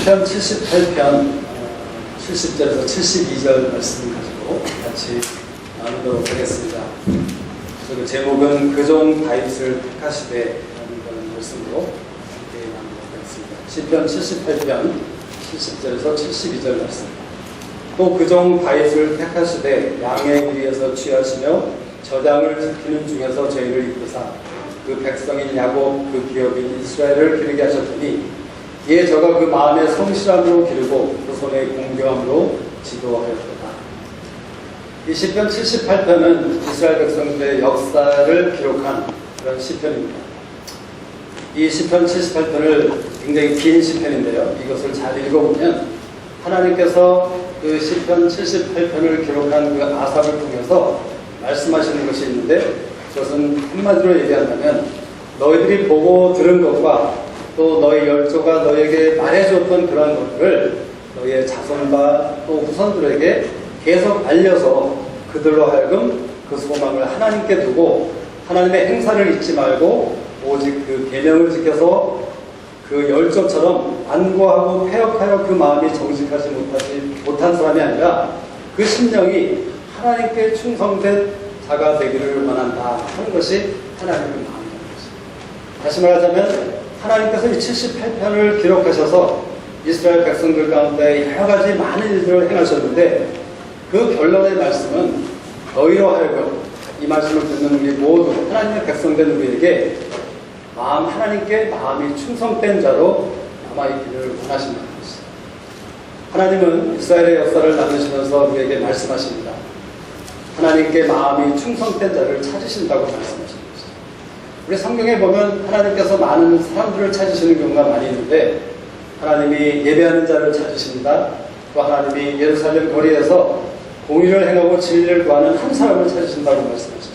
시편 78편 70절에서 72절 말씀 가지고 같이 나누도록 하겠습니다. 그 제목은 그종 다윗을 택하시되 라는 말씀으로 함께 나누도록 하겠습니다. 시편 78편 70절에서 72절 말씀. 또 그종 다윗을 택하시되 양의 위에서 취하시며 저장을 지키는 중에서 저희를 이끄사 그 백성인 야곱 그 기업인 이스라엘을 기르게 하셨더니 이에 저가 그 마음의 성실함으로 기르고 그 손의 공경함으로 지도하였도다. 이 시편 78편은 이스라엘 백성들의 역사를 기록한 그런 시편입니다. 이 시편 78편을 굉장히 긴 시편인데요. 이것을 잘 읽어보면 하나님께서 그 시편 78편을 기록한 그 아삽을 통해서 말씀하시는 것이 있는데, 그것은 한마디로 얘기한다면 너희들이 보고 들은 것과 또 너희 열조가 너희에게 말해줬던 그런 것들을 너희의 자손과 또 후손들에게 계속 알려서 그들로 하여금 그 소망을 하나님께 두고 하나님의 행사를 잊지 말고 오직 그 계명을 지켜서 그 열조처럼 완고하고 패역하여 그 마음이 정직하지 못한 사람이 아니라 그 심령이 하나님께 충성된 자가 되기를 원한다 하는 것이 하나님의 마음인 것입니다. 다시 말하자면 하나님께서 이 78편을 기록하셔서 이스라엘 백성들 가운데 여러 가지 많은 일들을 행하셨는데, 그 결론의 말씀은 너희로 하여금 이 말씀을 듣는 우리 모두 하나님의 백성된 우리에게 하나님께 마음이 충성된 자로 남아있기를 원하신다는 것입니다. 하나님은 이스라엘의 역사를 나누시면서 우리에게 말씀하십니다. 하나님께 마음이 충성된 자를 찾으신다고 말씀하십니다. 우리 성경에 보면 하나님께서 많은 사람들을 찾으시는 경우가 많이 있는데, 하나님이 예배하는 자를 찾으십니다. 또 하나님이 예루살렘 거리에서 공의를 행하고 진리를 구하는 한 사람을 찾으신다고 말씀하시죠.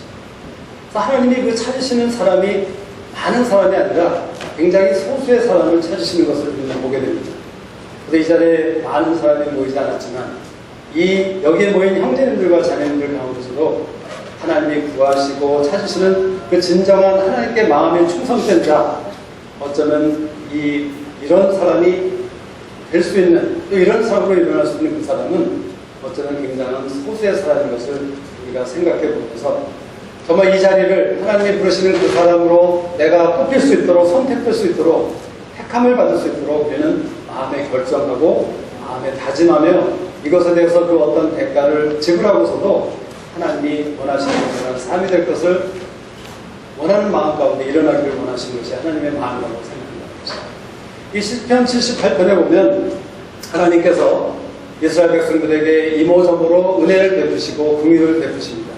그래서 하나님이 그 찾으시는 사람이 많은 사람이 아니라 굉장히 소수의 사람을 찾으시는 것을 우리는 보게 됩니다. 그래서 이 자리에 많은 사람이 모이지 않았지만 여기에 모인 형제님들과 자매님들 가운데서도 하나님이 구하시고 찾으시는 그 진정한 하나님께 마음에 충성된 자, 어쩌면 이런 사람이 될 수 있는, 또 이런 사람으로 일어날 수 있는 그 사람은 어쩌면 굉장한 소수의 사람인 것을 우리가 생각해 보면서 정말 이 자리를 하나님이 부르시는 그 사람으로 내가 뽑힐 수 있도록, 선택될 수 있도록, 택함을 받을 수 있도록 우리는 마음에 결정하고 마음에 다짐하며 이것에 대해서 그 어떤 대가를 지불하고서도 하나님이 원하시는 그런 삶이 될 것을 원하는 마음 가운데 일어나기를 원하시는 것이 하나님의 마음이라고 생각합니다. 이 시편 78편에 보면 하나님께서 이스라엘 백성들에게 이모저모로 은혜를 베푸시고 긍휼을 베푸십니다.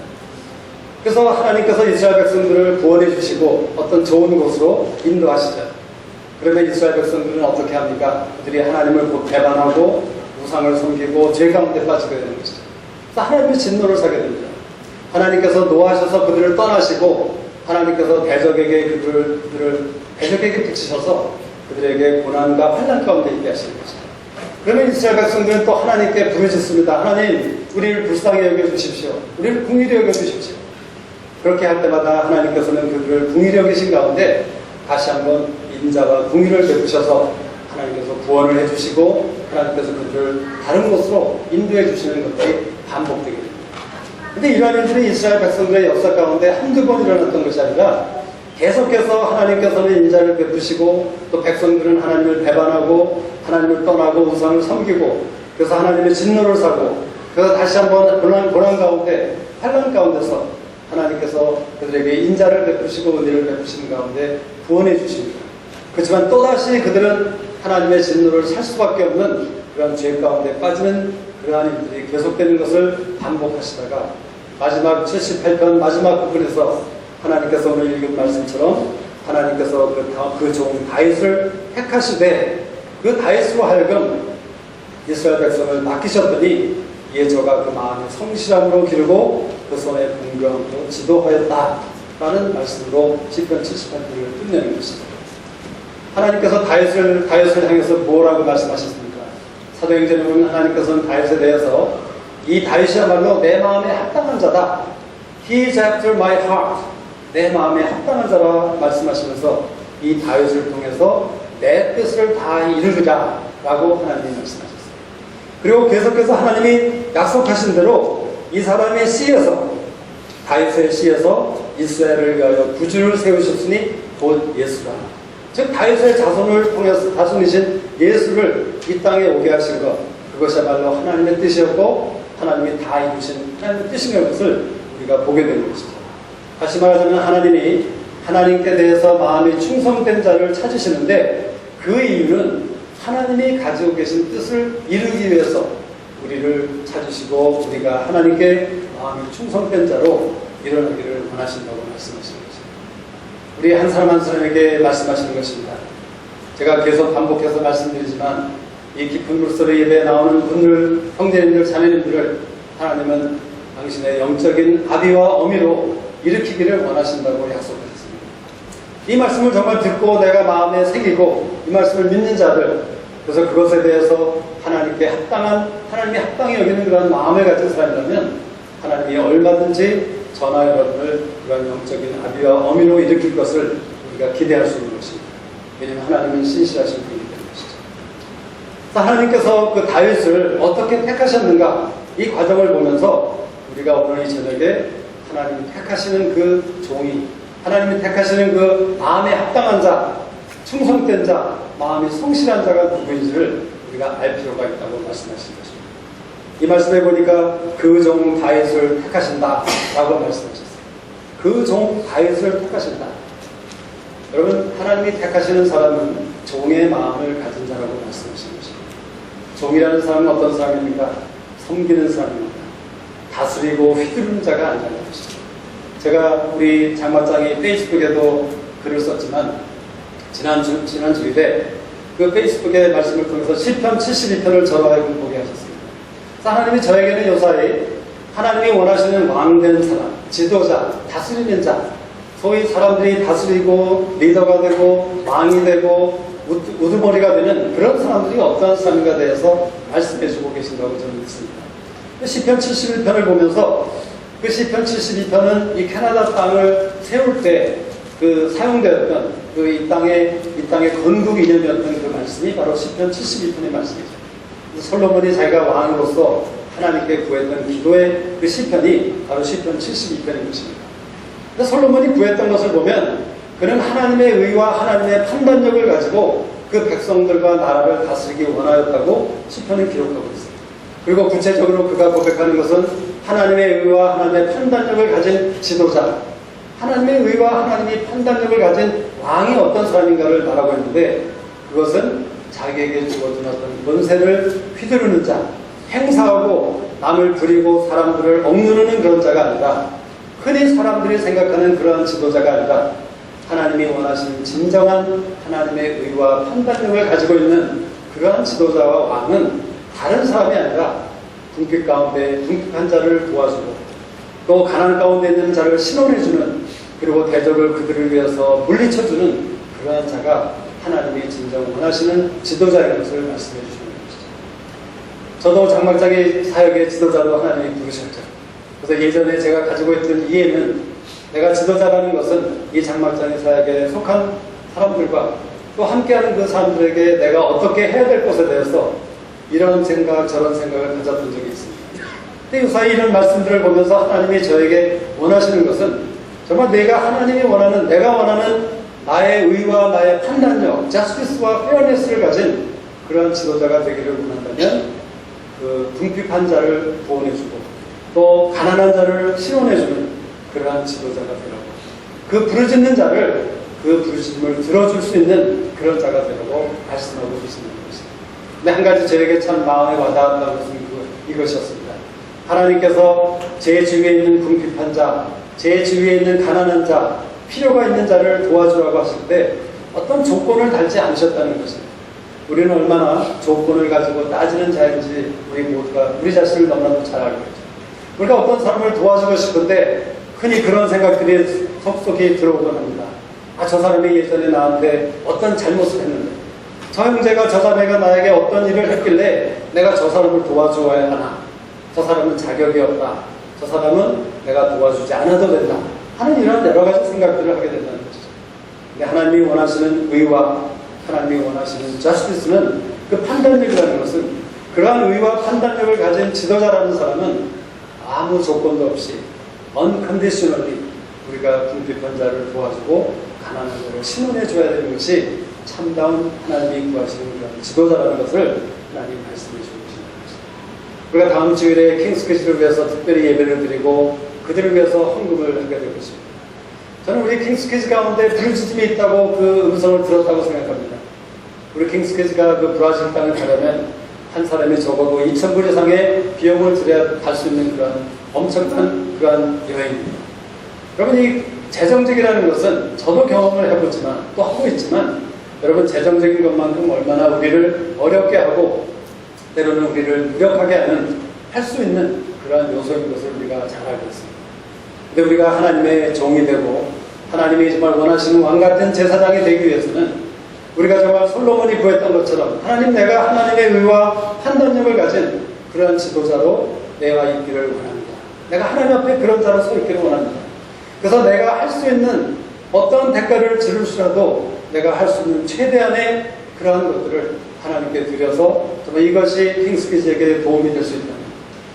그래서 하나님께서 이스라엘 백성들을 구원해 주시고 어떤 좋은 곳으로 인도하시죠. 그러면 이스라엘 백성들은 어떻게 합니까? 그들이 하나님을 곧 배반하고 우상을 섬기고 죄 가운데 빠지게 되는 것이죠. 그래서 하나님의 진노를 사게 됩니다. 하나님께서 노하셔서 그들을 떠나시고 하나님께서 대적에게 그들을 대적에게 붙이셔서 그들에게 고난과 환난 가운데 있게 하시는 것입니다. 그러면 이스라엘 백성들은 또 하나님께 부르짖습니다. 하나님, 우리를 불쌍히 여겨주십시오. 우리를 긍휼히 여겨주십시오. 그렇게 할 때마다 하나님께서는 그들을 긍휼히 여기신 가운데 다시 한번 인자와 긍휼을 베푸셔서 하나님께서 구원을 해주시고 하나님께서 그들을 다른 곳으로 인도해 주시는 것들이 반복되게 됩니다. 그런데 이러한 일들이 이스라엘 백성들의 역사 가운데 한두 번 일어났던 것이 아니라 계속해서 하나님께서는 인자를 베푸시고 또 백성들은 하나님을 배반하고 하나님을 떠나고 우상을 섬기고 그래서 하나님의 진노를 사고 그래서 다시 한번 고난 가운데 환난 가운데서 하나님께서 그들에게 인자를 베푸시고 은혜를 베푸시는 가운데 구원해 주십니다. 그렇지만 또다시 그들은 하나님의 진노를 살 수밖에 없는 그런 죄 가운데 빠지는 그러한 일들이 계속되는 것을 반복하시다가 마지막 78편 마지막 부분에서 하나님께서 오늘 읽은 말씀처럼 하나님께서 그 종 다윗을 택하시되 그 다윗으로 하여금 이스라엘 백성을 맡기셨더니 이에 저가 그 마음의 성실함으로 기르고 그 손의 공경함으로 지도하였다라는 말씀으로 시편 78편을 끝내는 것입니다. 하나님께서 다윗을 향해서 뭐라고 말씀하셨습니까? 사도행전에 보면 하나님께서는 다윗에 대해서 이 다윗이야말로 내 마음에 합당한 자다. He is after my heart. 내 마음에 합당한 자라 말씀하시면서 이 다윗을 통해서 내 뜻을 다 이루리라 라고 하나님이 말씀하셨어요. 그리고 계속해서 하나님이 약속하신 대로 이 사람의 씨에서, 다윗의 씨에서 이스라엘을 위하여 구주를 세우셨으니 곧 예수라. 즉 다윗의 자손을 통해서 자손이신 예수를 이 땅에 오게 하신 것, 그것이야말로 하나님의 뜻이었고 하나님이 다 이루신 하나님의 뜻인 것을 우리가 보게 되는 것이죠. 다시 말하자면 하나님이 하나님께 대해서 마음이 충성된 자를 찾으시는데 그 이유는 하나님이 가지고 계신 뜻을 이루기 위해서 우리를 찾으시고 우리가 하나님께 마음이 충성된 자로 일어나기를 원하신다고 말씀하시는 것입니다. 우리 한 사람 한 사람에게 말씀하시는 것입니다. 제가 계속 반복해서 말씀드리지만 이 깊은 물소리 예배에 나오는 분들, 형제님들, 자매님들을 하나님은 당신의 영적인 아비와 어미로 일으키기를 원하신다고 약속하셨습니다. 이 말씀을 정말 듣고 내가 마음에 새기고 이 말씀을 믿는 자들, 그래서 그것에 대해서 하나님께 합당한, 하나님이 합당히 여기는 그런 마음을 가진 사람이라면 하나님이 얼마든지 저나 여러분을 그런 영적인 아비와 어미로 일으킬 것을 우리가 기대할 수 있는 것입니다. 왜냐하면 하나님은 신실하신 분이기 때문이시죠. 하나님께서 그 다윗을 어떻게 택하셨는가, 이 과정을 보면서 우리가 오늘 이 저녁에 하나님이 택하시는 그 종이, 하나님이 택하시는 그 마음에 합당한 자, 충성된 자, 마음이 성실한 자가 누구인지를 우리가 알 필요가 있다고 말씀하신 것입니다. 이 말씀에 보니까 그 종 다윗을 택하신다 라고 말씀하셨어요. 그 종 다윗을 택하신다. 여러분, 하나님이 택하시는 사람은 종의 마음을 가진 자라고 말씀하신 것입니다. 종이라는 사람은 어떤 사람입니까? 섬기는 사람입니다. 다스리고 휘두르는 자가 아니라는 것이죠. 제가 우리 장마장이 페이스북에도 글을 썼지만 지난 주일에 그 페이스북의 말씀을 통해서 시편 72편을 저와 하여금 보게 하셨습니다. 하나님이 저에게는 요사이 하나님이 원하시는 왕된 사람, 지도자, 다스리는 자, 소위 사람들이 다스리고 리더가 되고 왕이 되고 우두머리가 되는 그런 사람들이 어떠한 사람인가에 대해서 말씀해주고 계신다고 저는 믿습니다. 시편 71편을 보면서 그 시편 72편은 이 캐나다 땅을 세울 때 그 사용되었던 그 이 땅의 건국 이념이었던 그 말씀이 바로 시편 72편의 말씀이죠. 솔로몬이 자기가 왕으로서 하나님께 구했던 기도의 그 시편이 바로 시편 72편인 것입니다. 솔로몬이 구했던 것을 보면 그는 하나님의 의와 하나님의 판단력을 가지고 그 백성들과 나라를 다스리기 원하였다고 시편을 기록하고 있습니다. 그리고 구체적으로 그가 고백하는 것은 하나님의 의와 하나님의 판단력을 가진 지도자, 하나님의 의와 하나님의 판단력을 가진 왕이 어떤 사람인가를 말하고 있는데 그것은 자기에게 주어진 어떤 권세를 휘두르는 자, 행사하고 남을 부리고 사람들을 억누르는 그런 자가 아니라 흔히 사람들이 생각하는 그러한 지도자가 아니라 하나님이 원하시는 진정한 하나님의 의와 판단력을 가지고 있는 그러한 지도자와 왕은 다른 사람이 아니라 궁핍 가운데 궁핍한 자를 도와주고 또 가난 가운데 있는 자를 신원해주는, 그리고 대적을 그들을 위해서 물리쳐주는 그러한 자가 하나님이 진정 원하시는 지도자인 것을 말씀해 주시는 것이죠. 저도 장막장의 사역의 지도자로 하나님이 부르셨죠. 그래서 예전에 제가 가지고 있던 이해는 내가 지도자라는 것은 이 장막장의 사역에 속한 사람들과 또 함께하는 그 사람들에게 내가 어떻게 해야 될 것에 대해서 이런 생각 저런 생각을 가졌던 적이 있습니다. 근데 유사히 이런 말씀들을 보면서 하나님이 저에게 원하시는 것은 정말 내가 원하는 나의 의와 나의 판단력, 자스티스와 페어니스를 가진 그러한 지도자가 되기를 원한다면 그 궁핍한 자를 보호해주고 또 가난한 자를 신원해주는 그러한 지도자가 되라고, 그 부르짖는 자를 그 부르짖음을 들어줄 수 있는 그런 자가 되라고 말씀하고 계시는 것입니다. 근데 한 가지 저에게 참 마음에 와닿았던 것은 이것이었습니다. 하나님께서 제 주위에 있는 궁핍한 자, 제 주위에 있는 가난한 자, 필요가 있는 자를 도와주라고 하실 때 어떤 조건을 달지 않으셨다는 것입니다. 우리는 얼마나 조건을 가지고 따지는 자인지 우리 모두가 우리 자신을 너무나도 잘 알고 있죠. 우리가 어떤 사람을 도와주고 싶은데 흔히 그런 생각들이 속속히 들어오곤 합니다. 저 사람이 예전에 나한테 어떤 잘못을 했는데, 저 형제가 저 자매가 나에게 어떤 일을 했길래 내가 저 사람을 도와주어야 하나, 저 사람은 자격이 없다, 저 사람은 내가 도와주지 않아도 된다 하는 이런 여러 가지 생각들을 하게 된다는 것이죠. 근데 하나님이 원하시는 의와 하나님이 원하시는 저스티스는 그 판단력이라는 것은 그러한 의와 판단력을 가진 지도자라는 사람은 아무 조건도 없이 unconditionally 우리가 궁핍한 자를 도와주고 가난한 자를 신원해 줘야 되는 것이 참다운 하나님이 구하시는 그런 지도자라는 것을 하나님 말씀해 주고 계십니다. 우리가 다음 주일에 킹스캐치를 위해서 특별히 예배를 드리고 그들을 위해서 헌금을 하게 될 것입니다. 저는 우리 킹스캐치 가운데 부르짖음이 있다고 그 음성을 들었다고 생각합니다. 우리 킹스캐치가 그 브라질 땅을 가려면 한 사람이 적어도 2,000불 이상의 비용을 들여야 갈 수 있는 그런 엄청난 그런 여행입니다. 여러분, 이 재정적이라는 것은 저도 경험을 해보지만 또 하고 있지만 여러분, 재정적인 것만큼 얼마나 우리를 어렵게 하고 때로는 우리를 무력하게 하는 할 수 있는 그러한 요소인 것을 우리가 잘 알고 있습니다. 근데 우리가 하나님의 종이 되고 하나님이 정말 원하시는 왕 같은 제사장이 되기 위해서는 우리가 정말 솔로몬이 구했던 것처럼 하나님, 내가 하나님의 의와 판단력을 가진 그러한 지도자로 내가 있기를 원합니다. 내가 하나님 앞에 그런 자로 서 있기를 원합니다. 그래서 내가 할 수 있는 어떤 대가를 치를수라도 내가 할 수 있는 최대한의 그러한 것들을 하나님께 드려서 정말 이것이 킹스캐치에게 도움이 될 수 있다면,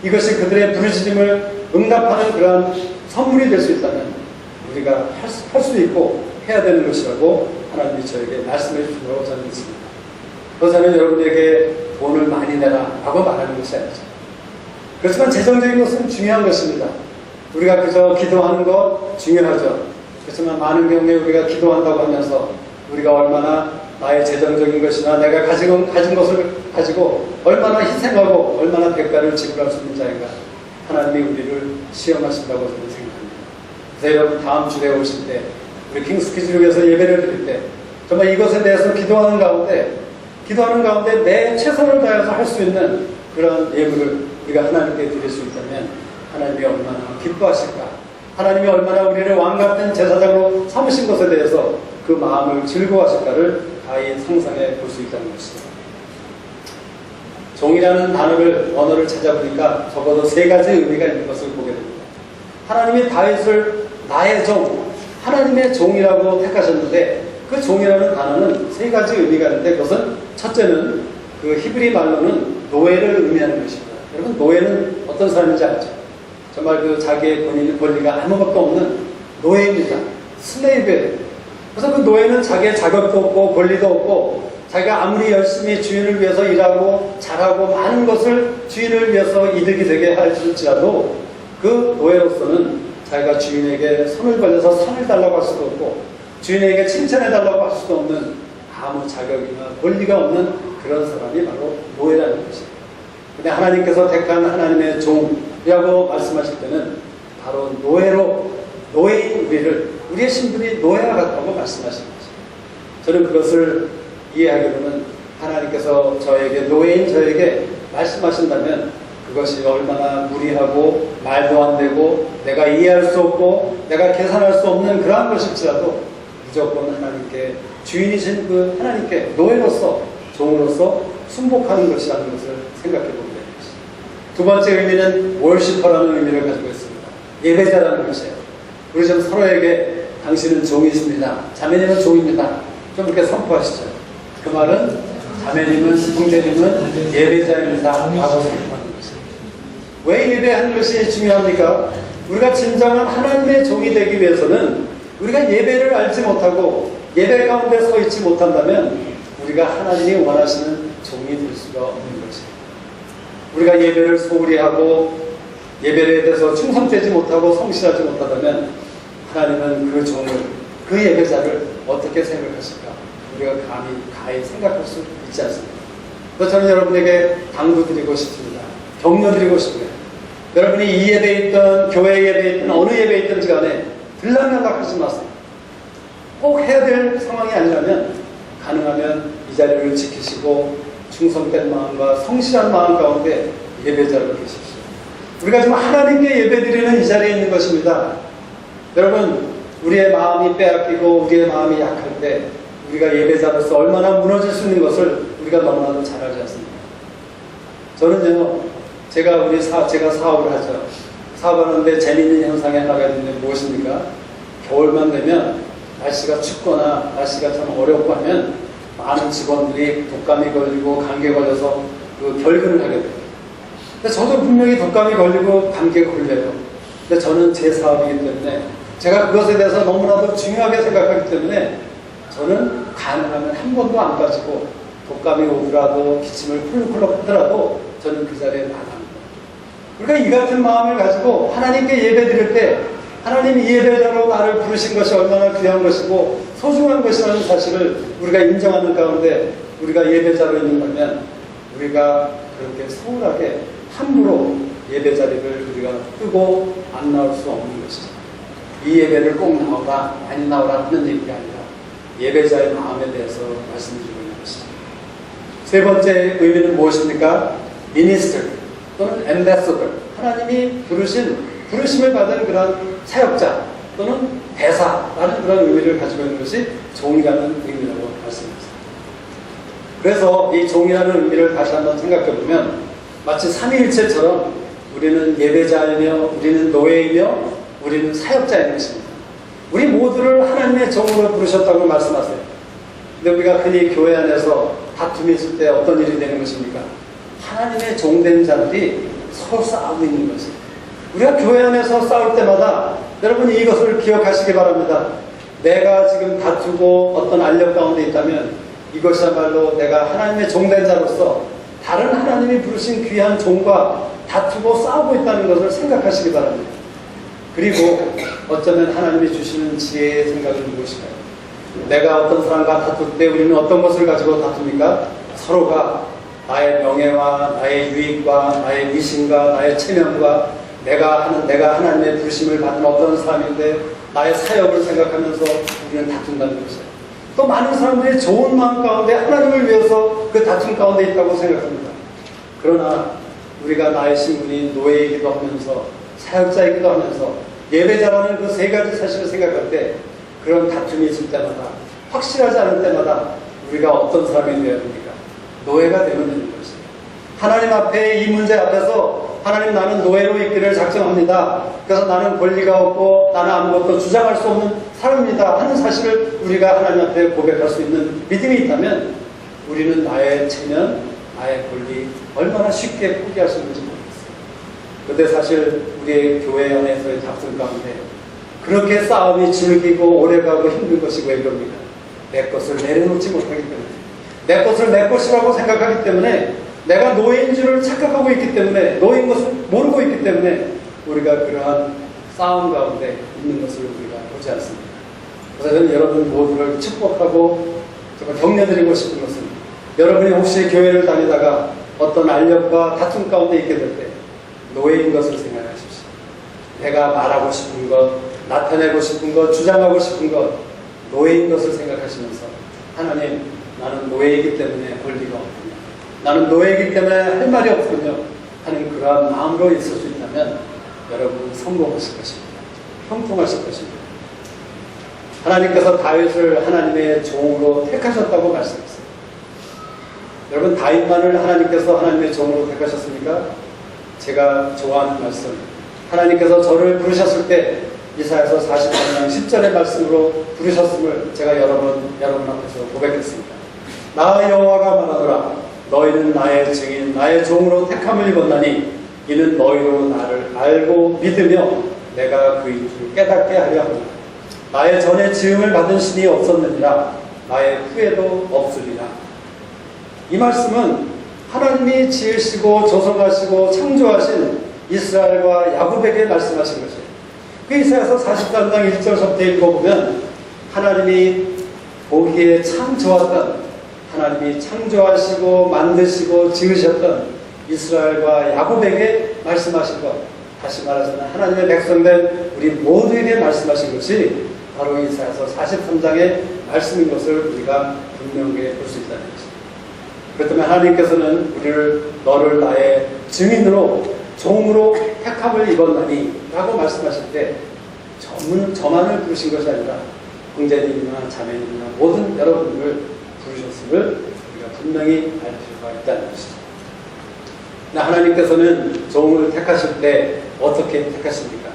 이것이 그들의 부르짖음을 응답하는 그러한 선물이 될 수 있다면 우리가 할 수 있고 해야 되는 것이라고 하나님이 저에게 말씀해 주시라고 저는 믿습니다. 그래서 저는 여러분에게 돈을 많이 내라 라고 말하는 것이 아니죠. 그렇지만 재정적인 것은 중요한 것입니다. 우리가 그저 기도하는 것 중요하죠. 그렇지만 많은 경우에 우리가 기도한다고 하면서 우리가 얼마나 나의 재정적인 것이나 내가 가진 것을 가지고 얼마나 희생하고 얼마나 대가를 지불할 수 있는 자인가, 하나님이 우리를 시험하신다고 저는 생각합니다. 그래서 여러분, 다음 주에 오실 때 우리 킹스캐치를 위해서 예배를 드릴 때 정말 이것에 대해서 기도하는 가운데 내 최선을 다해서 할 수 있는 그런 예물을 우리가 하나님께 드릴 수 있다면 하나님이 얼마나 기뻐하실까, 하나님이 얼마나 우리를 왕같은 제사장으로 삼으신 것에 대해서 그 마음을 즐거워하실까를 가히 상상해 볼 수 있다는 것이죠. 종이라는 언어를 찾아보니까 적어도 3가지 의미가 있는 것을 보게 됩니다. 하나님이 다윗을 나의 종, 하나님의 종이라고 택하셨는데 그 종이라는 단어는 3가지 의미가 있는데, 그것은 첫째는 그 히브리 말로는 노예를 의미하는 것입니다. 여러분, 노예는 어떤 사람인지 알죠? 정말 그 자기의 권리가 아무것도 없는 노예입니다. 슬레이브예요. 그래서 그 노예는 자기의 자격도 없고 권리도 없고 자기가 아무리 열심히 주인을 위해서 일하고 잘하고 많은 것을 주인을 위해서 이득이 되게 할지라도 그 노예로서는 자기가 주인에게 손을 벌려서 상을 달라고 할 수도 없고 주인에게 칭찬해 달라고 할 수도 없는 아무 자격이나 권리가 없는 그런 사람이 바로 노예라는 것입니다. 근데 하나님께서 택한 하나님의 종이라고 말씀하실 때는 바로 노예인 우리의 신분이 노예와 같다고 말씀하시는 거죠. 저는 그것을 이해하기로는 하나님께서 노예인 저에게 말씀하신다면 그것이 얼마나 무리하고 말도 안 되고 내가 이해할 수 없고 내가 계산할 수 없는 그러한 것일지라도 무조건 하나님께, 주인이신 그 하나님께 노예로서, 종으로서 순복하는 것이라는 것을 생각해 보게 됩니다. 두 번째 의미는 월시퍼라는 의미를 가지고 있습니다. 예배자라는 것이에요. 우리 좀 서로에게 당신은 종이십니다, 자매님은 종입니다, 좀 이렇게 선포하시죠. 그 말은 자매님은, 형제님은 예배자입니다 라고 선포하는 것입니다. 왜 예배하는 것이 중요합니까? 우리가 진정한 하나님의 종이 되기 위해서는 우리가 예배를 알지 못하고 예배 가운데 서 있지 못한다면 우리가 하나님이 원하시는 종이 될 수가 없는 것입니다. 우리가 예배를 소홀히 하고 예배에 대해서 충성되지 못하고 성실하지 못하다면 하나님은 그 종을, 그 예배자를 어떻게 생각하실까? 우리가 가히 생각할 수 있지 않습니다. 그래서 저는 여러분에게 당부드리고 싶습니다. 격려드리고 싶습니다. 여러분이 이 예배에 있든 교회 예배에 있든 어느 예배에 있든지 간에 들락날락하지 마세요. 꼭 해야 될 상황이 아니라면 가능하면 이 자리를 지키시고 충성된 마음과 성실한 마음 가운데 예배자로 계십시오. 우리가 지금 하나님께 예배드리는 이 자리에 있는 것입니다. 여러분, 우리의 마음이 빼앗기고 우리의 마음이 약할 때 우리가 예배자로서 얼마나 무너질 수 있는 것을 우리가 너무나도 잘 알지 않습니까? 저는요, 제가 사업을 하죠. 사업하는데 재미있는 현상이 하나가 있는데 무엇입니까? 겨울만 되면 날씨가 춥거나 날씨가 참 어렵고 하면 많은 직원들이 독감이 걸리고 감기에 걸려서 그 결근을 하게 돼요. 근데 저도 분명히 독감이 걸리고 감기에 걸려요. 근데 저는 제 사업이기 때문에 제가 그것에 대해서 너무나도 중요하게 생각하기 때문에 저는 가능하면 한 번도 안 빠지고 독감이 오더라도 기침을 콜록콜록 하더라도 저는 그 자리에 나갑니다. 그러니까 이 같은 마음을 가지고 하나님께 예배 드릴 때 하나님이 예배자로 나를 부르신 것이 얼마나 귀한 것이고 소중한 것이라는 사실을 우리가 인정하는 가운데 우리가 예배자로 있는 거면 우리가 그렇게 소홀하게 함부로 예배 자리를 우리가 뜨고 안 나올 수 없는 것이죠. 이 예배를 꼭 나오라 많이 나오라 하는 얘기가 아니라 예배자의 마음에 대해서 말씀드리고 있는 것이죠. 세 번째 의미는 무엇입니까? Minister 또는 Ambassador, 하나님이 부르심을 받은 그런 사역자 또는 대사라는 그런 의미를 가지고 있는 것이 종이라는 의미라고 말씀드렸습니다. 그래서 이 종이라는 의미를 다시 한번 생각해 보면 마치 삼위일체처럼 우리는 예배자이며 우리는 노예이며 우리는 사역자인 것입니다. 우리 모두를 하나님의 종으로 부르셨다고 말씀하세요. 근데 우리가 흔히 교회 안에서 다툼이 있을 때 어떤 일이 되는 것입니까? 하나님의 종된 자들이 서로 싸우고 있는 것입니다. 우리가 교회 안에서 싸울 때마다 여러분이 이것을 기억하시기 바랍니다. 내가 지금 다투고 어떤 알력 가운데 있다면 이것이야말로 내가 하나님의 종된 자로서 다른 하나님이 부르신 귀한 종과 다투고 싸우고 있다는 것을 생각하시기 바랍니다. 그리고 어쩌면 하나님이 주시는 지혜의 생각은 무엇일까요? 내가 어떤 사람과 다툴 때 우리는 어떤 것을 가지고 다툽니까? 서로가 나의 명예와 나의 유익과 나의 미신과 나의 체면과 내가 하나님의 부르심을 받는 어떤 사람인데 나의 사역을 생각하면서 우리는 다툰다는 것이에요. 또 많은 사람들이 좋은 마음 가운데 하나님을 위해서 그 다툼 가운데 있다고 생각합니다. 그러나 우리가 나의 신분이 노예이기도 하면서 사역자이기도 하면서 예배자라는 그 세 가지 사실을 생각할 때 그런 다툼이 있을 때마다 확실하지 않을 때마다 우리가 어떤 사람이 되어야 됩니까? 노예가 되면 되는 것입니다. 하나님 앞에 이 문제 앞에서 하나님 나는 노예로 있기를 작정합니다. 그래서 나는 권리가 없고 나는 아무것도 주장할 수 없는 사람입니다 하는 사실을 우리가 하나님 앞에 고백할 수 있는 믿음이 있다면 우리는 나의 체면, 나의 권리 얼마나 쉽게 포기하시는지 모르겠어요. 그런데 사실 우리의 교회 안에서의 다툼 가운데 그렇게 싸움이 즐기고 오래가고 힘든 것이 왜 그럽니까? 내 것을 내려놓지 못하기 때문에 내 것을 내 것이라고 생각하기 때문에 내가 노예인 줄을 착각하고 있기 때문에 노예인 것을 모르고 있기 때문에 우리가 그러한 싸움 가운데 있는 것을 우리가 보지 않습니다. 그래서 저는 여러분 모두를 축복하고 정말 격려드리고 싶은 것은 여러분이 혹시 교회를 다니다가 어떤 알력과 다툼 가운데 있게 될 때 노예인 것을 생각하십시오. 내가 말하고 싶은 것, 나타내고 싶은 것, 주장하고 싶은 것 노예인 것을 생각하시면서 하나님 나는 노예이기 때문에 권리가 없군요. 나는 노예이기 때문에 할 말이 없군요 하는 그러한 마음으로 있을 수 있다면 여러분 성공하실 것입니다. 형통하실 것입니다. 하나님께서 다윗을 하나님의 종으로 택하셨다고 말씀했어요. 여러분 다윗만을 하나님께서 하나님의 종으로 택하셨습니까? 제가 좋아하는 말씀, 하나님께서 저를 부르셨을 때 이사야서 43장 10절의 말씀으로 부르셨음을 제가 여러분 앞에서 고백했습니다. 나 여호와가 말하노라 너희는 나의 증인 나의 종으로 택함을 입었나니 이는 너희로 나를 알고 믿으며 내가 그 일을 깨닫게 하려 합니다. 나의 전에 지음을 받은 신이 없었느니라 나의 후에도 없으리라. 이 말씀은 하나님이 지으시고 조성하시고 창조하신 이스라엘과 야곱에게 말씀하신 것이에요. 그 이사야서 43장 1절부터 읽어보면 하나님이 보기에 참 좋았던 하나님이 창조하시고 만드시고 지으셨던 이스라엘과 야곱에게 말씀하신 것, 다시 말하자면 하나님의 백성된 우리 모두에게 말씀하신 것이 바로 이사야서 43장의 말씀인 것을 우리가 분명하게 볼 수 있다는 것입니다. 그렇다면 하나님께서는 너를 나의 증인으로 종으로 택함을 입었나니 라고 말씀하실 때 저만을 부르신 것이 아니라 형제님이나 자매님이나 모든 여러분을 부르셨음을 우리가 분명히 알 필요가 있다는 것이죠. 하나님께서는 종을 택하실 때 어떻게 택하십니까?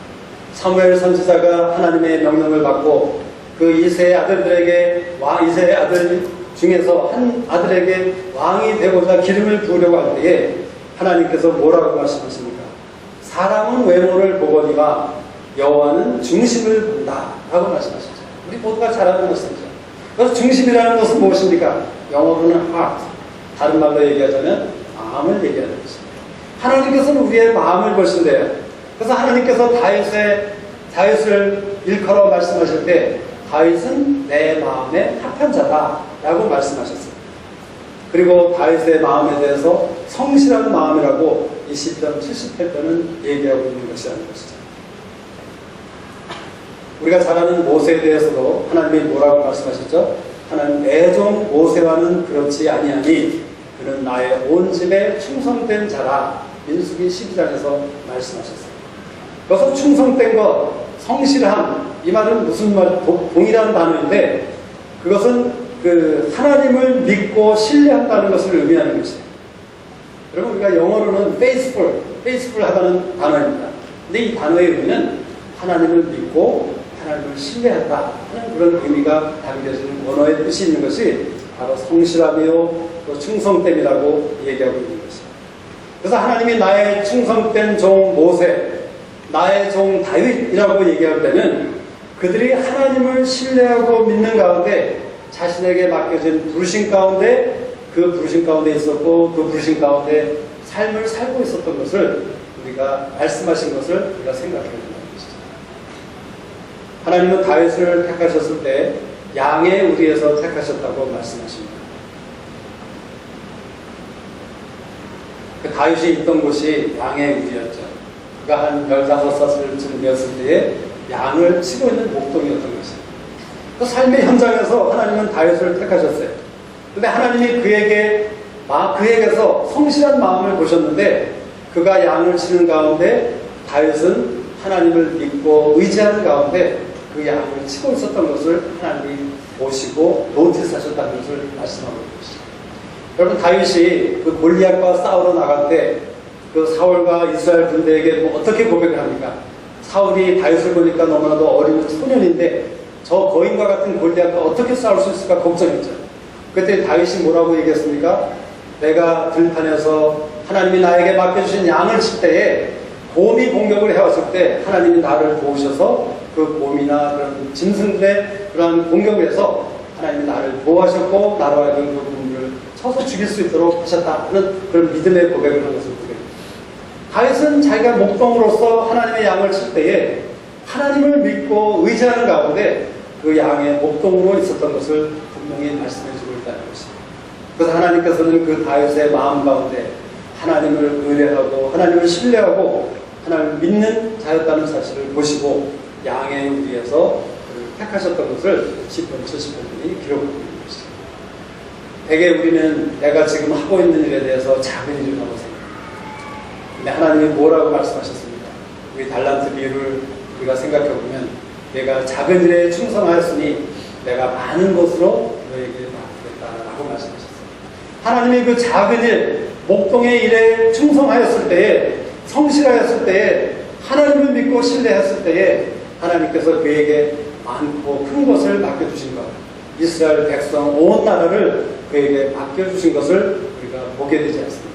사무엘 선지자가 하나님의 명령을 받고 그 이새의 아들들에게 이새의 아들 중에서 한 아들에게 왕이 되고자 기름을 부으려고 할 때에 하나님께서 뭐라고 말씀하십니까? 사람은 외모를 보거니와 여호와는 중심을 본다 라고 말씀하셨죠. 우리 모두가 잘 아는 것이죠. 그래서 중심이라는 것은 무엇입니까? 영어로는 heart, 다른 말로 얘기하자면 마음을 얘기하는 것입니다. 하나님께서는 우리의 마음을 보신대요. 그래서 하나님께서 다윗을 일컬어 말씀하실 때 다윗은 내 마음에 합한 자다 라고 말씀하셨어요. 그리고 다윗의 마음에 대해서 성실한 마음이라고 이 시편 78편은 얘기하고 있는 것이라는 것이죠. 우리가 잘 아는 모세에 대해서도 하나님이 뭐라고 말씀하셨죠? 하나님 내 종 모세와는 그렇지 아니하니 그는 나의 온 집에 충성된 자라. 민수기 12장에서 말씀하셨어요. 그래서 충성된 것, 성실함, 이 말은 무슨 말, 동일한 단어인데 그것은 그 하나님을 믿고 신뢰한다는 것을 의미하는 것이에요. 여러분 우리가 영어로는 faithful 하다는 단어입니다. 근데 이 단어의 의미는 하나님을 믿고 하나님을 신뢰한다 하는 그런 의미가 담겨진 원어의 뜻이 있는 것이 바로 성실함이요 또 충성됨이라고 얘기하고 있는 것입니다. 그래서 하나님이 나의 충성된 종 모세, 나의 종 다윗이라고 얘기할 때는 그들이 하나님을 신뢰하고 믿는 가운데 자신에게 맡겨진 부르심 가운데 그 부르심 가운데 있었고 그 부르심 가운데 삶을 살고 있었던 것을 우리가 말씀하신 것을 우리가 생각해야 된다는 것이죠. 하나님은 다윗을 택하셨을 때 양의 우리에서 택하셨다고 말씀하십니다. 그 다윗이 있던 곳이 양의 우리였죠. 그가 한 15살쯤 되었을 때에 양을 치고 있는 목동이었던 것이에요. 그 삶의 현장에서 하나님은 다윗을 택하셨어요. 근데 하나님이 그에게서 성실한 마음을 보셨는데 그가 양을 치는 가운데 다윗은 하나님을 믿고 의지하는 가운데 그 양을 치고 있었던 것을 하나님이 보시고 노티스하셨다는 것을 말씀하고 있습니다. 여러분 다윗이 그 골리앗과 싸우러 나갈 때 그 사울과 이스라엘 군대에게 어떻게 고백을 합니까? 사울이 다윗을 보니까 너무나도 어린 소년인데 저 거인과 같은 골리앗과 어떻게 싸울 수 있을까 걱정했죠. 그때 다윗이 뭐라고 얘기했습니까? 내가 들판에서 하나님이 나에게 맡겨주신 양을 칠 때에 곰이 공격을 해왔을 때 하나님이 나를 도우셔서 그 곰이나 그런 짐승들의 그런 공격에서 하나님이 나를 보호하셨고 나로 하여금 그 곰을 쳐서 죽일 수 있도록 하셨다 하는 그런 믿음의 고백을 한 것을 보게 됩니다. 다윗은 자기가 목동으로서 하나님의 양을 칠 때에 하나님을 믿고 의지하는 가운데 그 양의 목동으로 있었던 것을 분명히 말씀해주고 있다는 것입니다. 그래서 하나님께서는 그 다윗의 마음 가운데 하나님을 의뢰하고 하나님을 신뢰하고 하나님을 믿는 자였다는 사실을 보시고 양의 우리에서 택하셨던 것을 시편 70편이 기록하고 있는 것입니다. 대개 우리는 내가 지금 하고 있는 일에 대해서 작은 일이라고 생각합니다. 근데 하나님이 뭐라고 말씀하셨습니까? 우리 달란트 비유를 우리가 생각해보면 내가 작은 일에 충성하였으니 내가 많은 것으로 너에게 맡기겠다라고 말씀하셨어요. 하나님이 그 작은 일, 목동의 일에 충성하였을 때에 성실하였을 때에 하나님을 믿고 신뢰했을 때에 하나님께서 그에게 많고 큰 것을 맡겨주신 것, 이스라엘 백성 온 나라를 그에게 맡겨주신 것을 우리가 보게 되지 않습니다.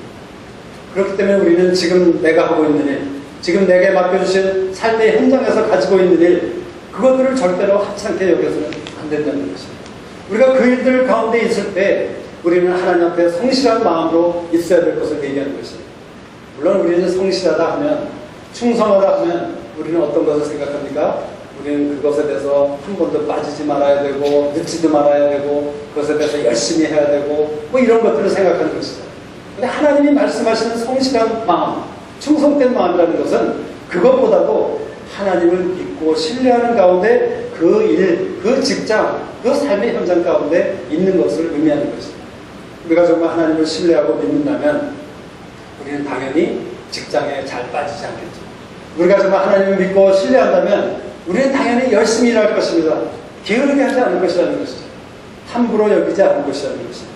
그렇기 때문에 우리는 지금 내가 하고 있는 일, 지금 내게 맡겨주신 삶의 현장에서 가지고 있는 일, 그것들을 절대로 하찮게 여겨서는 안 된다는 것입니다. 우리가 그 일들 가운데 있을 때 우리는 하나님 앞에 성실한 마음으로 있어야 될 것을 얘기하는 것입니다. 물론 우리는 성실하다 하면, 충성하다 하면 우리는 어떤 것을 생각합니까? 우리는 그것에 대해서 한 번도 빠지지 말아야 되고 늦지도 말아야 되고 그것에 대해서 열심히 해야 되고 뭐 이런 것들을 생각하는 것이죠. 근데 하나님이 말씀하시는 성실한 마음, 충성된 마음이라는 것은 그것보다도 하나님을 믿고 신뢰하는 가운데 그 일, 그 직장, 그 삶의 현장 가운데 있는 것을 의미하는 것입니다. 우리가 정말 하나님을 신뢰하고 믿는다면 우리는 당연히 직장에 잘 빠지지 않겠죠. 우리가 정말 하나님을 믿고 신뢰한다면 우리는 당연히 열심히 일할 것입니다. 게으르게 하지 않을 것이라는 것이죠. 함부로 여기지 않을 것이라는 것입니다.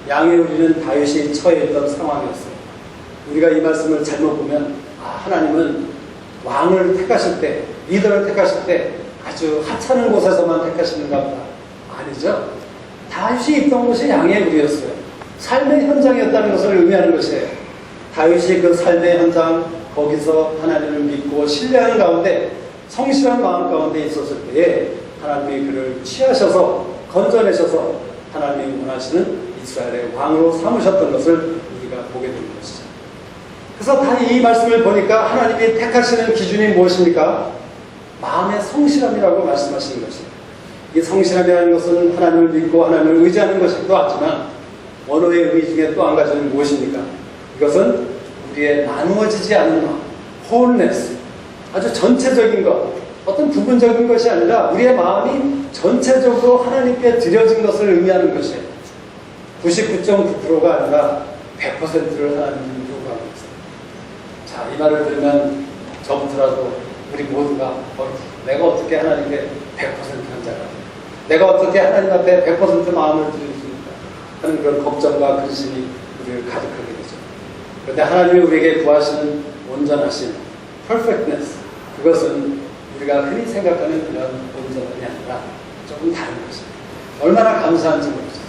양의 우리는 다윗이 처해 있던 상황이었어요. 우리가 이 말씀을 잘못 보면 하나님은 왕을 택하실 때, 리더를 택하실 때 아주 하찮은 곳에서만 택하시는가 보다. 아니죠. 다윗이 있던 곳이 양의 우리였어요. 삶의 현장이었다는 것을 의미하는 것이에요. 다윗이 그 삶의 현장, 거기서 하나님을 믿고 신뢰하는 가운데 성실한 마음 가운데 있었을 때에 하나님이 그를 취하셔서 건져내셔서 하나님이 원하시는 이스라엘의 왕으로 삼으셨던 것을 우리가 보게 되는 것이죠. 그래서 다 이 말씀을 보니까 하나님이 택하시는 기준이 무엇입니까? 마음의 성실함이라고 말씀하시는 것이에요. 이 성실함이라는 것은 하나님을 믿고 하나님을 의지하는 것이기도 하지만 언어의 의미 중에 또 한 가지는 무엇입니까? 이것은 우리의 나누어지지 않는 마음, wholeness, 아주 전체적인 것, 어떤 부분적인 것이 아니라 우리의 마음이 전체적으로 하나님께 드려진 것을 의미하는 것이에요. 99.9%가 아니라 100%를 하나님이 요구하고 있습니다. 자, 이 말을 들으면 저부터라도 우리 모두가 내가 어떻게 하나님께 100%한 자가, 내가 어떻게 하나님 앞에 100% 마음을 드릴 수 있을까 하는 그런 걱정과 근심이 우리를 가득하게 되죠. 그런데 하나님이 우리에게 구하시는 온전하신 perfectness, 그것은 우리가 흔히 생각하는 그런 온전함이 아니라 조금 다른 것입니다. 얼마나 감사한지 모르죠.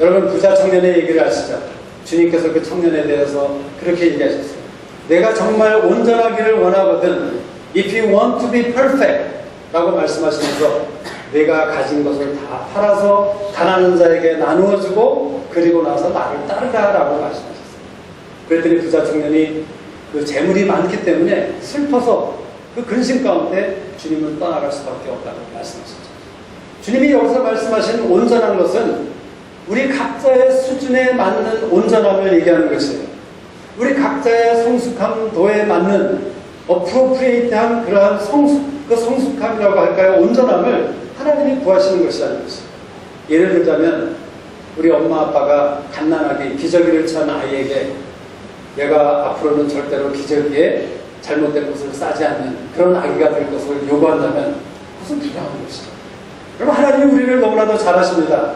여러분, 부자 청년의 얘기를 아시죠? 주님께서 그 청년에 대해서 그렇게 얘기하셨어요. 내가 정말 온전하기를 원하거든, if you want to be perfect 라고 말씀하시면서 내가 가진 것을 다 팔아서 가난한 자에게 나누어주고 그리고 나서 나를 따르라 라고 말씀하셨어요. 그랬더니 부자 청년이 그 재물이 많기 때문에 슬퍼서 그 근심 가운데 주님을 떠나갈 수밖에 없다고 말씀하셨죠. 주님이 여기서 말씀하신 온전한 것은 우리 각자의 수준에 맞는 온전함을 얘기하는 것이에요. 우리 각자의 성숙함도에 맞는 어프로프리에이트한 그러한 성숙함이라고 할까요? 온전함을 하나님이 구하시는 것이라는 것이에요. 예를 들자면 우리 엄마 아빠가 갓난아기, 기저귀를 찬 아이에게 얘가 앞으로는 절대로 기저귀에 잘못된 것을 싸지 않는 그런 아기가 될 것을 요구한다면 무슨 불쌍한 것이죠. 여러분, 하나님이 우리를 너무나도 잘 아십니다.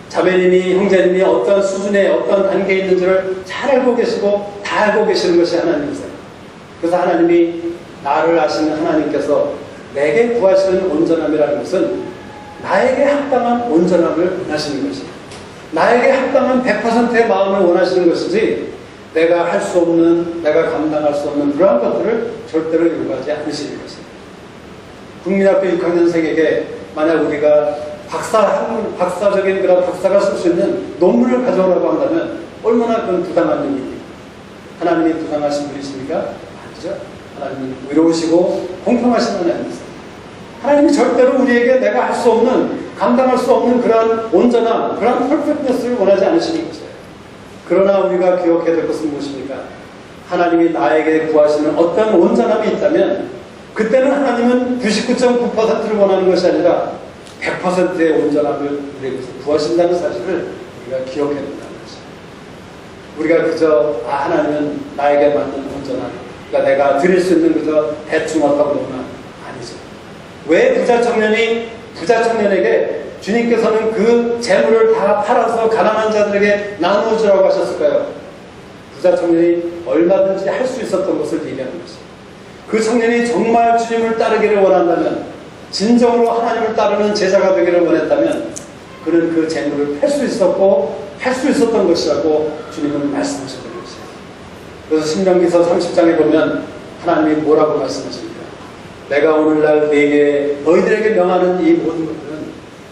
자매님이, 형제님이 어떤 수준에 어떤 단계에 있는지를 잘 알고 계시고 다 알고 계시는 것이 하나님이세요. 그래서 하나님이 나를 아시는 하나님께서 내게 구하시는 온전함이라는 것은 나에게 합당한 온전함을 원하시는 것입니다. 나에게 합당한 100%의 마음을 원하시는 것이지 내가 할 수 없는, 내가 감당할 수 없는 그러한 것들을 절대로 요구하지 않으시는 것입니다. 국민학교 6학년생에게 만약 우리가 박사적인 그런 박사가 쓸 수 있는 논문을 가져오라고 한다면 얼마나 그건 부당한 일입니까? 하나님이 부당하신 분이십니까? 아니죠. 하나님은 의로우시고 공평하신 하나님이세요. 하나님이 절대로 우리에게 내가 할 수 없는, 감당할 수 없는 그런 온전함, 그런 퍼펙트너스를 원하지 않으시는 것이에요. 그러나 우리가 기억해야 될 것은 무엇입니까? 하나님이 나에게 구하시는 어떤 온전함이 있다면 그때는 하나님은 99.9%를 원하는 것이 아니라 100%의 온전함을 우리에게서 구하신다는 사실을 우리가 기억해야 된다는 것이죠. 우리가 그저 하나님은 나에게 맞는 온전함, 그러니까 내가 드릴 수 있는 그저 대충 어떠구나 아니죠. 왜 부자 청년에게 주님께서는 그 재물을 다 팔아서 가난한 자들에게 나누어주라고 하셨을까요? 부자 청년이 얼마든지 할 수 있었던 것을 얘기하는 것이죠. 그 청년이 정말 주님을 따르기를 원한다면, 진정으로 하나님을 따르는 제자가 되기를 원했다면 그는 그 재물을 팔 수 있었고 할 수 있었던 것이라고 주님은 말씀하셨던 것이에요. 그래서 신명기서 30장에 보면 하나님이 뭐라고 말씀하십니까? 내가 오늘날 너희들에게 명하는 이 모든 것들은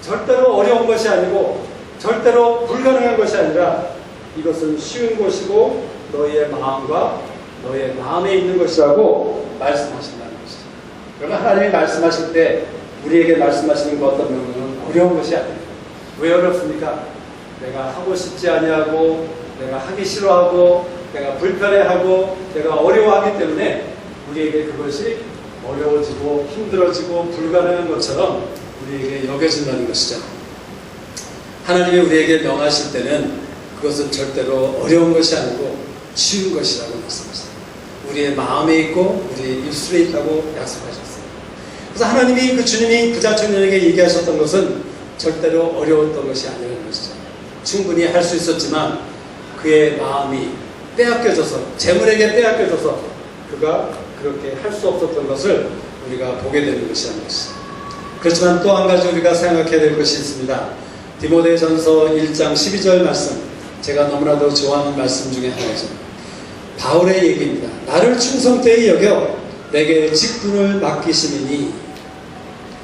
절대로 어려운 것이 아니고 절대로 불가능한 것이 아니라 이것은 쉬운 것이고 너희의 마음과 너희의 마음에 있는 것이라고 말씀하신다는 것이죠. 그러나 하나님이 말씀하실 때 우리에게 말씀하시는 그 어떤 명령은 어려운 것이 아닙니다. 왜 어렵습니까? 내가 하고 싶지 아니하고 내가 하기 싫어하고 내가 불편해하고 내가 어려워하기 때문에 우리에게 그것이 어려워지고 힘들어지고 불가능한 것처럼 우리에게 여겨진다는 것이죠. 하나님이 우리에게 명하실 때는 그것은 절대로 어려운 것이 아니고 쉬운 것이라고 말씀하셨어요. 우리의 마음에 있고 우리의 입술에 있다고 약속하셨어요. 그래서 하나님이 그 주님이 부자 청년에게 얘기하셨던 것은 절대로 어려웠던 것이 아니라는 것이죠. 충분히 할 수 있었지만 그의 마음이 빼앗겨져서, 재물에게 빼앗겨져서 그가 그렇게 할 수 없었던 것을 우리가 보게 되는 것이라는 것이죠. 그렇지만 또 한 가지 우리가 생각해야 될 것이 있습니다. 디모데전서 1장 12절 말씀, 제가 너무나도 좋아하는 말씀 중에 하나죠. 바울의 얘기입니다. 나를 충성되이 여겨 내게 직분을 맡기시니,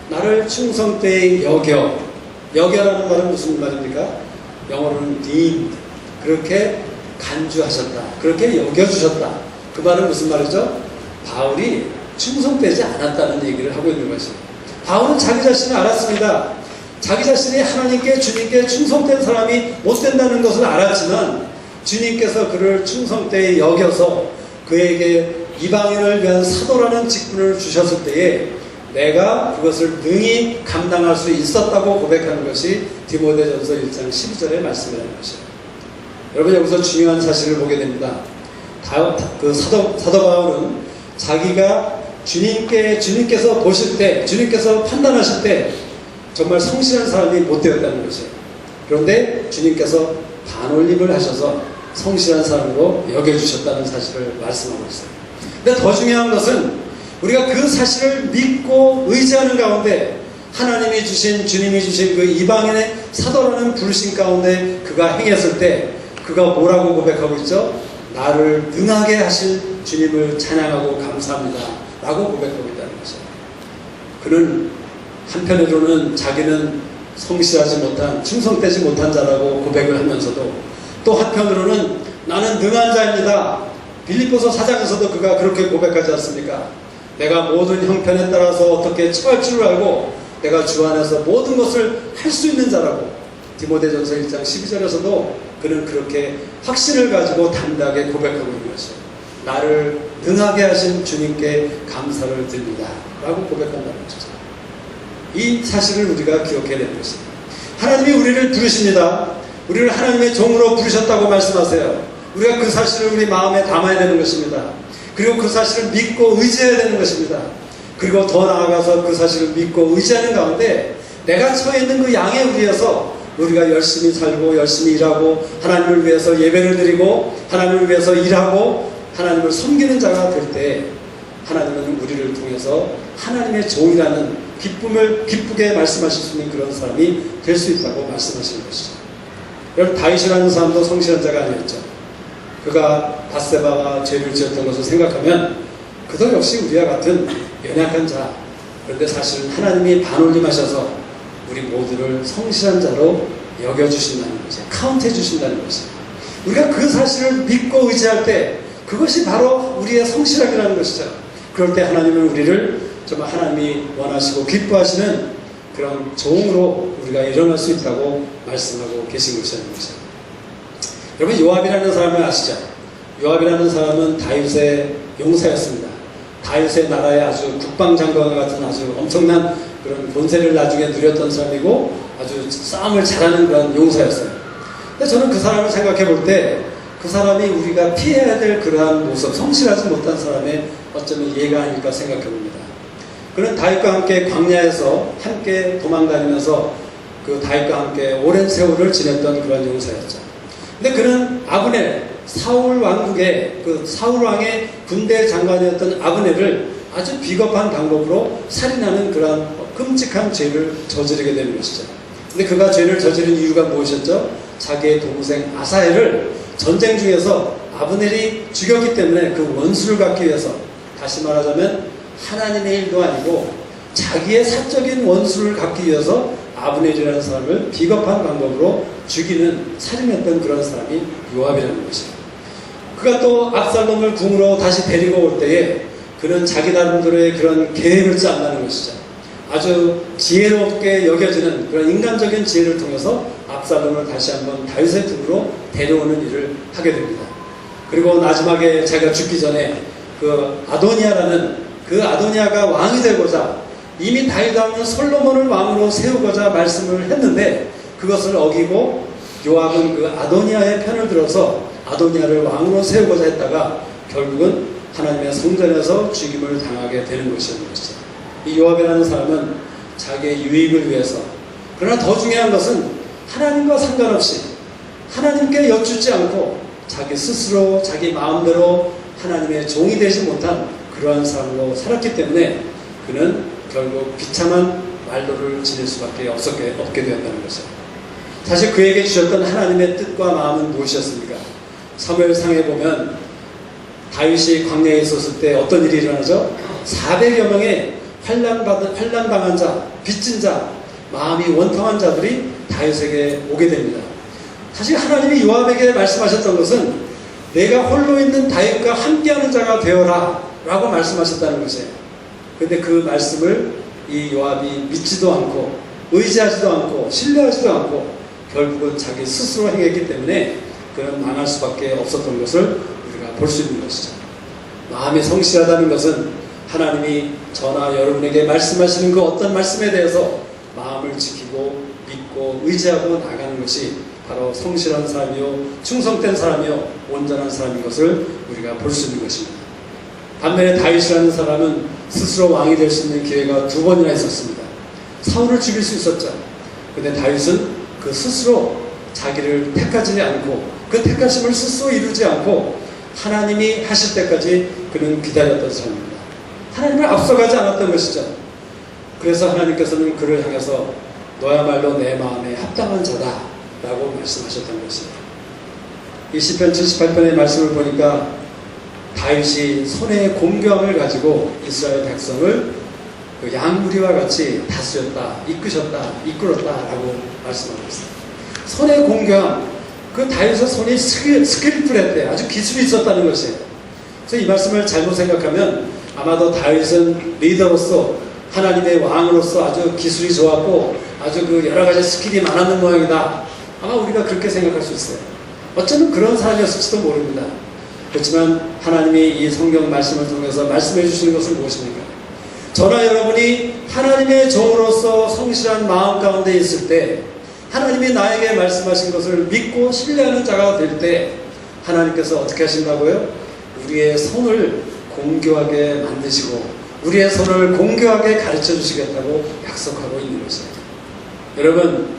나를 충성되이 여겨라는 말은 무슨 말입니까? 영어로는 deemed, 그렇게 간주하셨다, 그렇게 여겨주셨다. 그 말은 무슨 말이죠? 바울이 충성되지 않았다는 얘기를 하고 있는 것이에요. 바울은 자기 자신을 알았습니다. 자기 자신이 하나님께, 주님께 충성된 사람이 못 된다는 것을 알았지만 주님께서 그를 충성되이 여겨서 그에게 이방인을 위한 사도라는 직분을 주셨을 때에 내가 그것을 능히 감당할 수 있었다고 고백하는 것이 디모데전서 1장 12절의 말씀이라는 것이에요. 여러분, 여기서 중요한 사실을 보게 됩니다. 사도 바울은 자기가 주님께서 보실 때, 주님께서 판단하실 때 정말 성실한 사람이 못 되었다는 것이에요. 그런데 주님께서 반올림을 하셔서 성실한 사람으로 여겨주셨다는 사실을 말씀하고 있어요. 근데 더 중요한 것은 우리가 그 사실을 믿고 의지하는 가운데 하나님이 주신, 주님이 주신 그 이방인의 사도라는 부르심 가운데 그가 행했을 때 그가 뭐라고 고백하고 있죠? 나를 능하게 하신 주님을 찬양하고 감사합니다 라고 고백하고 있다는 것이에요. 그는 한편으로는 자기는 성실하지 못한, 충성되지 못한 자라고 고백을 하면서도 또 한편으로는 나는 능한 자입니다. 빌립보서 4장에서도 그가 그렇게 고백하지 않습니까? 내가 모든 형편에 따라서 어떻게 처할 줄 알고 내가 주 안에서 모든 것을 할 수 있는 자라고 디모데전서 1장 12절에서도 그는 그렇게 확신을 가지고 담대하게 고백하고 있는 것이에요. 나를 능하게 하신 주님께 감사를 드립니다 라고 고백한다는 것이죠. 이 사실을 우리가 기억해야 되는 것입니다. 하나님이 우리를 부르십니다. 우리를 하나님의 종으로 부르셨다고 말씀하세요. 우리가 그 사실을 우리 마음에 담아야 되는 것입니다. 그리고 그 사실을 믿고 의지해야 되는 것입니다. 그리고 더 나아가서 그 사실을 믿고 의지하는 가운데 내가 처해 있는 그 양의 위에서 우리가 열심히 살고 열심히 일하고 하나님을 위해서 예배를 드리고 하나님을 위해서 일하고 하나님을 섬기는 자가 될 때 하나님은 우리를 통해서 하나님의 종이라는 기쁨을 기쁘게 말씀하실 수 있는 그런 사람이 될 수 있다고 말씀하시는 것이죠. 여러분, 다윗이라는 사람도 성실한 자가 아니었죠. 그가 밧세바가 죄를 지었던 것을 생각하면 그도 역시 우리와 같은 연약한 자, 그런데 사실은 하나님이 반올림하셔서 우리 모두를 성실한 자로 여겨주신다는 것이에요. 카운트해 주신다는 것이에요. 우리가 그 사실을 믿고 의지할 때 그것이 바로 우리의 성실함이라는 것이죠. 그럴 때 하나님은 우리를 정말 하나님이 원하시고 기뻐하시는 그런 종으로 우리가 일어날 수 있다고 말씀하고 계신 것이라는 것이에요. 여러분, 요압이라는 사람을 아시죠? 요압이라는 사람은 다윗의 용사였습니다. 다윗의 나라의 아주 국방장관과 같은 아주 엄청난 그런 본세를 나중에 누렸던 사람이고 아주 싸움을 잘하는 그런 용사였어요. 근데 저는 그 사람을 생각해 볼 때 그 사람이 우리가 피해야 될 그러한 모습, 성실하지 못한 사람의 어쩌면 예가 아닐까 생각해 봅니다. 그는 다윗과 함께 광야에서 함께 도망다니면서 그 다윗과 함께 오랜 세월을 지냈던 그런 용사였죠. 근데 그는 아브넬, 사울 왕국의 그 사울 왕의 군대 장관이었던 아브넬을 아주 비겁한 방법으로 살인하는 그런 끔찍한 죄를 저지르게 되는 것이죠. 근데 그가 죄를 저지른 이유가 무엇이었죠? 자기의 동생 아사엘을 전쟁 중에서 아브넬이 죽였기 때문에 그 원수를 갚기 위해서, 다시 말하자면 하나님의 일도 아니고 자기의 사적인 원수를 갚기 위해서 아브넬이라는 사람을 비겁한 방법으로 죽이는, 살인했던 그런 사람이 요압이라는 것이에요. 그가 또 압살롬을 궁으로 다시 데리고 올 때에 그는 자기 나름대로의 그런 계획을 짠다는 것이죠. 아주 지혜롭게 여겨지는 그런 인간적인 지혜를 통해서 압살롬을 다시 한번 다윗의 등으로 데려오는 일을 하게 됩니다. 그리고 마지막에 자기가 죽기 전에 그 아도니아라는 그 아도니아가 왕이 되고자 이미 다윗 왕은 솔로몬을 왕으로 세우고자 말씀을 했는데 그것을 어기고 요압은 그 아도니아의 편을 들어서 아도니아를 왕으로 세우고자 했다가 결국은 하나님의 성전에서 죽임을 당하게 되는 것이었죠. 이 요압이라는 사람은 자기의 유익을 위해서, 그러나 더 중요한 것은 하나님과 상관없이 하나님께 여쭙지 않고 자기 스스로 자기 마음대로 하나님의 종이 되지 못한 그러한 사람으로 살았기 때문에 그는 결국 비참한 말로를 지낼 수밖에 없게 되었다는 것이죠. 사실 그에게 주셨던 하나님의 뜻과 마음은 무엇이었습니까? 사무엘상에 보면 다윗이 광야에 있었을 때 어떤 일이 일어나죠? 400여 명의 환난당한 자, 빚진 자, 마음이 원통한 자들이 다윗에게 오게 됩니다. 사실 하나님이 요압에게 말씀하셨던 것은 내가 홀로 있는 다윗과 함께하는 자가 되어라 라고 말씀하셨다는 것이에요. 그런데 그 말씀을 이 요압이 믿지도 않고 의지하지도 않고 신뢰하지도 않고 결국은 자기 스스로 행했기 때문에 그는 망할 수밖에 없었던 것을 우리가 볼 수 있는 것이죠. 마음이 성실하다는 것은 하나님이 저나 여러분에게 말씀하시는 그 어떤 말씀에 대해서 마음을 지키고 믿고 의지하고 나가는 것이 바로 성실한 사람이요 충성된 사람이요 온전한 사람인 것을 우리가 볼 수 있는 것입니다. 반면에 다윗이라는 사람은 스스로 왕이 될 수 있는 기회가 2번이나 있었습니다. 사울을 죽일 수 있었죠. 그런데 다윗은 그 스스로 자기를 택하지 않고 그 택하심을 스스로 이루지 않고 하나님이 하실 때까지 그는 기다렸던 사람입니다. 하나님을 앞서가지 않았던 것이죠. 그래서 하나님께서는 그를 향해서 너야말로 내 마음에 합당한 자다 라고 말씀하셨던 것입니다. 이 시편 78편의 말씀을 보니까 다윗이 손에 공교함을 가지고 이스라엘 백성을 그 양무리와 같이 다스렸다, 이끌었다 라고 말씀하고 있습니다. 손에 공교함, 그 다윗의 손이 스킬풀했대, 아주 기술이 있었다는 것이에요. 그래서 이 말씀을 잘못 생각하면 아마도 다윗은 리더로서 하나님의 왕으로서 아주 기술이 좋았고 아주 그 여러 가지 스킬이 많았는 모양이다. 아마 우리가 그렇게 생각할 수 있어요. 어쩌면 그런 사람이었을지도 모릅니다. 그렇지만 하나님이 이 성경 말씀을 통해서 말씀해 주시는 것은 무엇입니까? 저나 여러분이 하나님의 종으로서 성실한 마음 가운데 있을 때 하나님이 나에게 말씀하신 것을 믿고 신뢰하는 자가 될 때 하나님께서 어떻게 하신다고요? 우리의 손을 공교하게 만드시고 우리의 손을 공교하게 가르쳐 주시겠다고 약속하고 있는 것이에요. 여러분,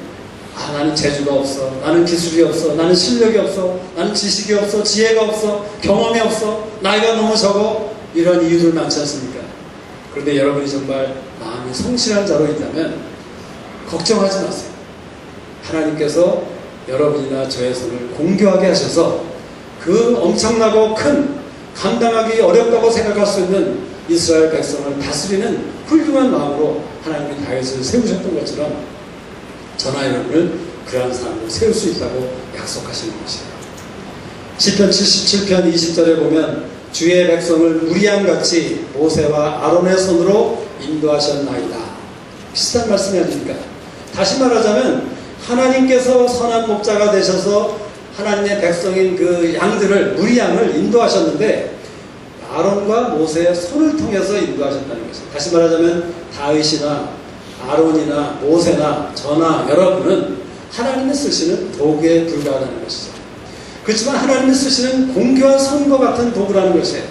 나는 재주가 없어, 나는 기술이 없어, 나는 실력이 없어, 나는 지식이 없어, 지혜가 없어, 경험이 없어, 나이가 너무 적어, 이런 이유들 많지 않습니까? 그런데 여러분이 정말 마음이 성실한 자로 있다면 걱정하지 마세요. 하나님께서 여러분이나 저의 손을 공교하게 하셔서 그 엄청나고 큰, 감당하기 어렵다고 생각할 수 있는 이스라엘 백성을 다스리는 훌륭한 마음으로 하나님이 다윗을 세우셨던 것처럼 저나 여러분을 그러한 사람을 세울 수 있다고 약속하시는 것이에요. 시편 77편 20절에 보면 주의 백성을 무리양같이 모세와 아론의 손으로 인도하셨나이다. 비슷한 말씀이 아닙니까? 다시 말하자면 하나님께서 선한 목자가 되셔서 하나님의 백성인 그 양들을, 무리양을 인도하셨는데 아론과 모세의 손을 통해서 인도하셨다는 것입니다. 다시 말하자면 다윗이나 아론이나 모세나 저나 여러분은 하나님이 쓰시는 도구에 불과하다는 것이죠. 그렇지만 하나님이 쓰시는 공교한 손과 같은 도구라는 것이에요.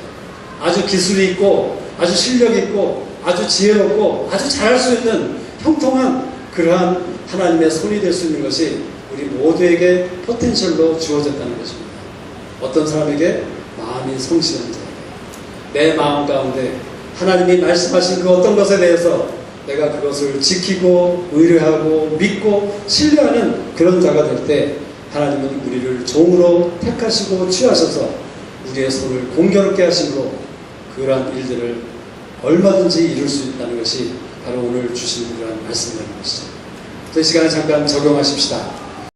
아주 기술이 있고 아주 실력이 있고 아주 지혜롭고 아주 잘할 수 있는 형통한 그러한 하나님의 손이 될 수 있는 것이 우리 모두에게 포텐셜로 주어졌다는 것입니다. 어떤 사람에게? 마음이 성실한 자에게. 내 마음 가운데 하나님이 말씀하신 그 어떤 것에 대해서 내가 그것을 지키고 의뢰하고 믿고 신뢰하는 그런 자가 될 때 하나님은 우리를 종으로 택하시고 취하셔서 우리의 손을 공교롭게 하심으로 그러한 일들을 얼마든지 이룰 수 있다는 것이 바로 오늘 주신 그러한 말씀이라는 것이죠. 이 시간에 잠깐 적용하십시다.